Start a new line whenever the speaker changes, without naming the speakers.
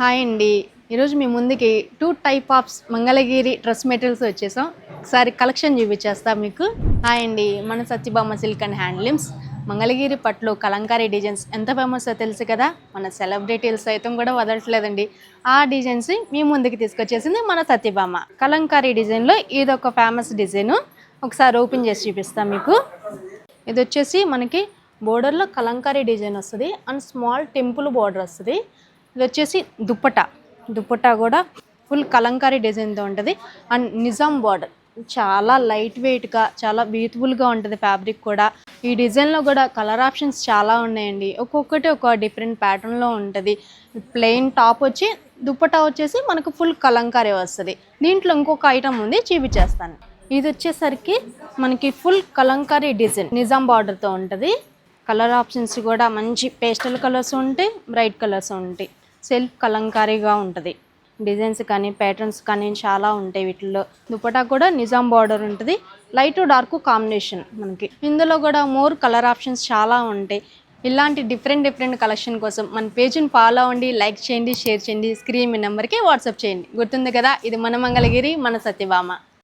Hi అండి. ఈరోజు మీ ముందుకి 2 type of Mangalagiri dress materials వచ్చేసాం. ఒకసారి కలెక్షన్ చూపించేస్తా మీకు. హాయ్ అండి, మన Satyabhama silk and handlooms. Mangalagiri పట్లు కలంకారీ డిజైన్స్ ఎంత ఫేమస్సో తెలుసు కదా. మన సెలబ్రిటీలు సైతం కూడా వదలట్లేదండి. ఆ డిజైన్స్ మీ ముందుకి తీసుకొచ్చేసింది మన సత్యభామ. కలంకారీ డిజైన్లో ఇదొక ఫేమస్ డిజైను. ఒకసారి ఓపెన్ చేసి చూపిస్తాం మీకు. ఇది వచ్చేసి మనకి బోర్డర్లో కలంకారీ డిజైన్ వస్తుంది అండ్ స్మాల్ టెంపుల్ బోర్డర్ వస్తుంది. ఇది వచ్చేసి దుప్పట్టా కూడా ఫుల్ కలంకారీ డిజైన్తో ఉంటుంది అండ్ నిజాం బార్డర్. చాలా లైట్ వెయిట్గా చాలా బ్యూటిఫుల్గా ఉంటుంది ఫ్యాబ్రిక్ కూడా. ఈ డిజైన్లో కూడా కలర్ ఆప్షన్స్ చాలా ఉన్నాయండి. ఒక్కొక్కటి ఒక డిఫరెంట్ ప్యాటర్న్లో ఉంటుంది. ప్లెయిన్ టాప్ వచ్చి దుప్పట్టా వచ్చేసి మనకు ఫుల్ కలంకారీ వస్తుంది. దీంట్లో ఇంకొక ఐటమ్ ఉంది, చూపించేస్తాను. ఇది వచ్చేసరికి మనకి ఫుల్ కలంకారీ డిజైన్ నిజాం బార్డర్తో ఉంటుంది. కలర్ ఆప్షన్స్ కూడా మంచి పేస్టల్ కలర్స్ ఉంటాయి, బ్రైట్ కలర్స్ ఉంటాయి. సెల్ఫ్ కలంకారీగా ఉంటుంది. డిజైన్స్ కానీ ప్యాటర్న్స్ కానీ చాలా ఉంటాయి వీటిల్లో. దుపట్టా కూడా నిజాం బార్డర్ ఉంటుంది. లైట్ డార్క్ కాంబినేషన్ మనకి. ఇందులో కూడా మోర్ కలర్ ఆప్షన్స్ చాలా ఉంటాయి. ఇలాంటి డిఫరెంట్ కలెక్షన్ కోసం మన పేజ్ని ఫాలో అవ్వండి, లైక్ చేయండి, షేర్ చేయండి, స్క్రీన్ మీ నెంబర్కి వాట్సాప్ చేయండి. గుర్తుంది కదా, ఇది మన మంగళగిరి, మన సత్యభామ.